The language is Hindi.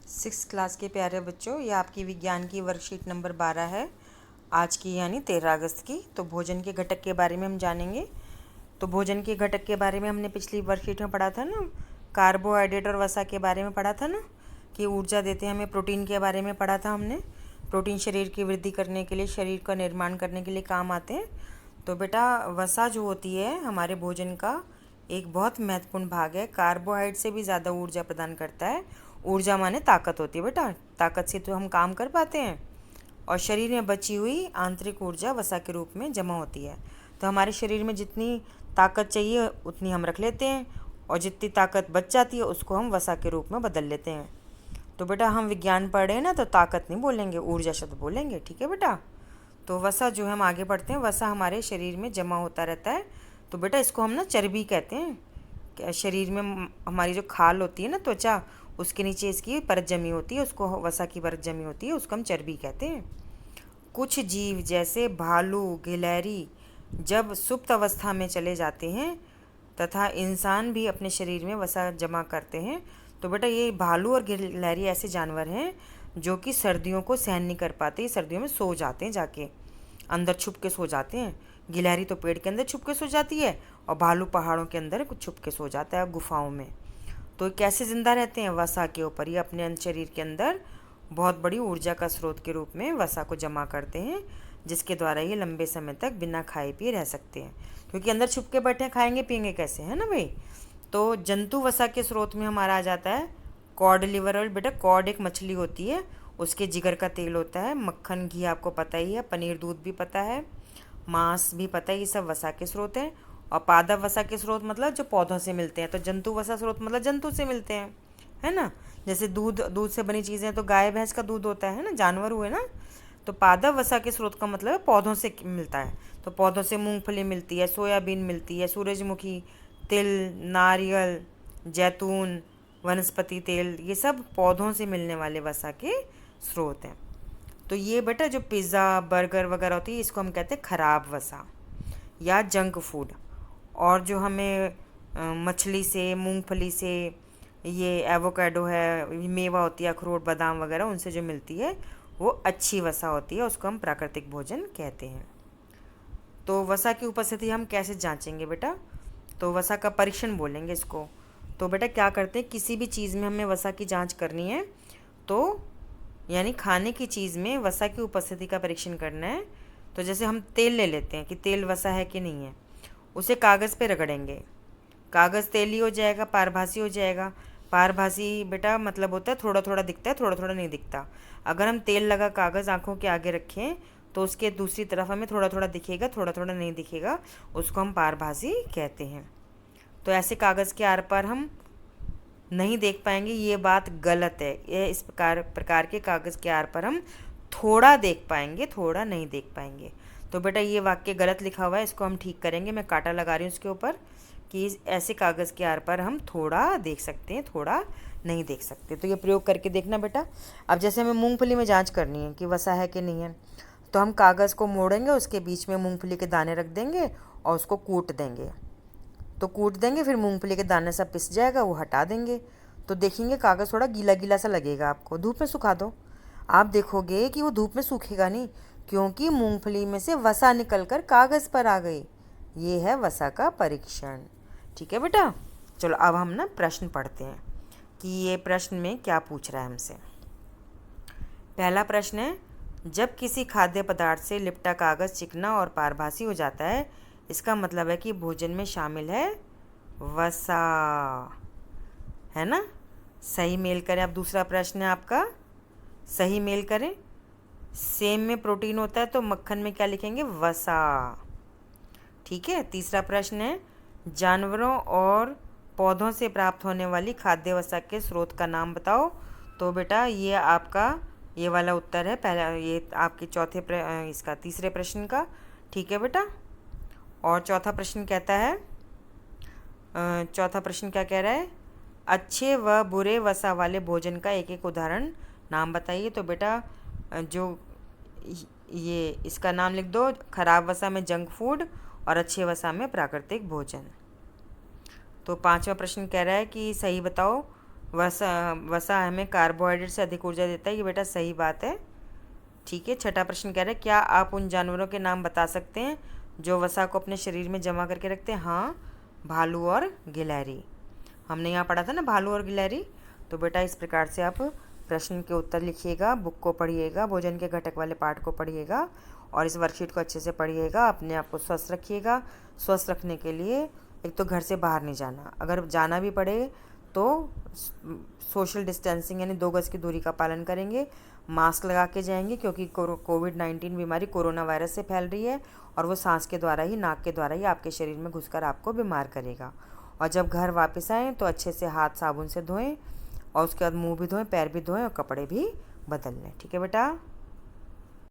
सिक्स क्लास के प्यारे बच्चों, ये आपकी विज्ञान की वर्कशीट नंबर 12 है आज की, यानी 13 अगस्त की। तो भोजन के घटक के बारे में हम जानेंगे। तो भोजन के घटक के बारे में हमने पिछली वर्कशीट में पढ़ा था ना, कार्बोहाइड्रेट और वसा के बारे में पढ़ा था ना, कि ऊर्जा देते हैं हमें। प्रोटीन के बारे में पढ़ा था हमने। प्रोटीन शरीर की वृद्धि करने के लिए, शरीर का निर्माण करने के लिए काम आते हैं। तो बेटा, वसा जो होती है हमारे भोजन का एक बहुत महत्वपूर्ण भाग है। कार्बोहाइड्रेट से भी ज़्यादा ऊर्जा प्रदान करता है। ऊर्जा माने ताकत होती है बेटा, ताकत से तो हम काम कर पाते हैं। और शरीर में बची हुई आंतरिक ऊर्जा वसा के रूप में जमा होती है। तो हमारे शरीर में जितनी ताकत चाहिए उतनी हम रख लेते हैं, और जितनी ताकत बच जाती है उसको हम वसा के रूप में बदल लेते हैं। तो बेटा, हम विज्ञान पढ़ रहे हैं ना, तो ताकत नहीं बोलेंगे, ऊर्जा शब्द बोलेंगे, ठीक है बेटा। तो वसा जो है, हम आगे बढ़ते हैं। वसा हमारे शरीर में जमा होता रहता है। तो बेटा, इसको हम ना चर्बी कहते हैं। शरीर में हमारी जो खाल होती है ना, त्वचा, उसके नीचे इसकी परत जमी होती है, उसको वसा की परत जमी होती है, उसको हम चर्बी कहते हैं। कुछ जीव जैसे भालू, गिलहरी जब सुप्त अवस्था में चले जाते हैं तथा इंसान भी अपने शरीर में वसा जमा करते हैं। तो बेटा, ये भालू और गिलहरी ऐसे जानवर हैं जो कि सर्दियों को सहन नहीं कर पाते, सर्दियों में सो जाते हैं, जाके अंदर छुप के सो जाते हैं। गिलहरी तो पेड़ के अंदर छुप के सो जाती है, और भालू पहाड़ों के अंदर कुछ छुप के सो जाता है, गुफाओं में। तो कैसे ज़िंदा रहते हैं? वसा के ऊपर। ये अपने शरीर के अंदर बहुत बड़ी ऊर्जा का स्रोत के रूप में वसा को जमा करते हैं, जिसके द्वारा ये लंबे समय तक बिना खाए पिए रह सकते हैं। क्योंकि अंदर छुप के बैठे हैं, खाएंगे पिएंगे कैसे, है ना भाई। तो जंतु वसा के स्रोत में हमारा आ जाता है कॉड लिवर ऑयल। बेटा, कॉड एक मछली होती है, उसके जिगर का तेल होता है। मक्खन, घी आपको पता ही है। पनीर, दूध भी पता है। मांस भी पता है। ये सब वसा के स्रोत हैं। और पादप वसा के स्रोत मतलब जो पौधों से मिलते हैं। तो जंतु वसा स्रोत मतलब जंतु से मिलते हैं, है ना। जैसे दूध, दूध से बनी चीज़ें, तो गाय भैंस का दूध होता है ना, जानवर हुए ना। तो पादप वसा के स्रोत का मतलब पौधों से मिलता है। तो पौधों से मूंगफली मिलती है, सोयाबीन मिलती है, सूरजमुखी, तिल, नारियल, जैतून, वनस्पति तेल, ये सब पौधों से मिलने वाले वसा के स्रोत हैं। तो ये बेटा, जो पिज़्ज़ा, बर्गर वगैरह होती है, इसको हम कहते हैं खराब वसा या जंक फूड। और जो हमें मछली से, मूंगफली से, ये एवोकाडो है, मेवा होती है, अखरोट, बादाम वगैरह, उनसे जो मिलती है वो अच्छी वसा होती है, उसको हम प्राकृतिक भोजन कहते हैं। तो वसा की उपस्थिति हम कैसे जांचेंगे बेटा? तो वसा का परीक्षण बोलेंगे इसको। तो बेटा, क्या करते हैं, किसी भी चीज़ में हमें वसा की जांच करनी है, तो यानी खाने की चीज़ में वसा की उपस्थिति का परीक्षण करना है। तो जैसे हम तेल ले लेते हैं कि तेल वसा है कि नहीं है, उसे कागज़ पे रगड़ेंगे, कागज़ तेली हो जाएगा, पारभासी हो जाएगा। पारभासी बेटा मतलब होता है थोड़ा थोड़ा दिखता है, थोड़ा थोड़ा नहीं दिखता। अगर हम तेल लगा कागज़ आँखों के आगे रखें तो उसके दूसरी तरफ हमें थोड़ा थोड़ा दिखेगा, थोड़ा थोड़ा नहीं दिखेगा, उसको हम पारभासी कहते हैं। तो ऐसे कागज़ के आर पार हम नहीं देख पाएंगे, ये बात गलत है। ये इस प्रकार के कागज़ के आर पर हम थोड़ा देख पाएंगे, थोड़ा नहीं देख पाएंगे। तो बेटा, ये वाक्य गलत लिखा हुआ है, इसको हम ठीक करेंगे। मैं कांटा लगा रही हूँ उसके ऊपर कि ऐसे कागज़ के आर पर हम थोड़ा देख सकते हैं, थोड़ा नहीं देख सकते। तो ये प्रयोग करके देखना बेटा। अब जैसे हमें मूंगफली में जांच करनी है कि वसा है कि नहीं है, तो हम कागज़ को मोड़ेंगे, उसके बीच में मूंगफली के दाने रख देंगे और उसको कूट देंगे। तो कूट देंगे, फिर मूंगफली के दाने सब पिस जाएगा, वो हटा देंगे। तो देखेंगे कागज़ थोड़ा गीला गीला सा लगेगा आपको। धूप में सुखा दो, आप देखोगे कि वो धूप में सूखेगा नहीं, क्योंकि मूंगफली में से वसा निकलकर कागज़ पर आ गई। ये है वसा का परीक्षण, ठीक है बेटा। चलो, अब हम ना प्रश्न पढ़ते हैं कि ये प्रश्न में क्या पूछ रहा है हमसे। पहला प्रश्न है, जब किसी खाद्य पदार्थ से लिपटा कागज़ चिकना और पारभासी हो जाता है, इसका मतलब है कि भोजन में शामिल है वसा, है ना। सही मेल करें। अब दूसरा प्रश्न है आपका, सही मेल करें। सेम में प्रोटीन होता है, तो मक्खन में क्या लिखेंगे? वसा, ठीक है। तीसरा प्रश्न है, जानवरों और पौधों से प्राप्त होने वाली खाद्य वसा के स्रोत का नाम बताओ। तो बेटा, ये आपका ये वाला उत्तर है पहला, ये आपके इसका तीसरे प्रश्न का, ठीक है बेटा। और चौथा प्रश्न कहता है, चौथा प्रश्न क्या कह रहा है? अच्छे व बुरे वसा वाले भोजन का एक एक उदाहरण नाम बताइए। तो बेटा, जो ये इसका नाम लिख दो, खराब वसा में जंक फूड और अच्छे वसा में प्राकृतिक भोजन। तो पांचवा प्रश्न कह रहा है कि सही बताओ, वसा वसा हमें कार्बोहाइड्रेट से अधिक ऊर्जा देता है, ये बेटा सही बात है। ठीक है। छठा प्रश्न कह रहा है, क्या आप उन जानवरों के नाम बता सकते हैं जो वसा को अपने शरीर में जमा करके रखते हैं? हाँ, भालू और गिलहरी। हमने यहाँ पढ़ा था ना भालू और गिलहरी। तो बेटा इस प्रकार से आप प्रश्न के उत्तर लिखिएगा, बुक को पढ़िएगा, भोजन के घटक वाले पाठ को पढ़िएगा और इस वर्कशीट को अच्छे से पढ़िएगा। अपने आप को स्वस्थ रखिएगा। स्वस्थ रखने के लिए एक तो घर से बाहर नहीं जाना, अगर जाना भी पड़े तो सोशल डिस्टेंसिंग यानी 2 गज़ की दूरी का पालन करेंगे, मास्क लगा के जाएंगे क्योंकि कोविड-19 बीमारी कोरोना वायरस से फैल रही है और वो सांस के द्वारा ही, नाक के द्वारा ही आपके शरीर में घुसकर आपको बीमार करेगा। और जब घर वापस आएँ तो अच्छे से हाथ साबुन से धोएं और उसके बाद मुंह भी धोएं, पैर भी धोएं और कपड़े भी बदल लें। ठीक है बेटा।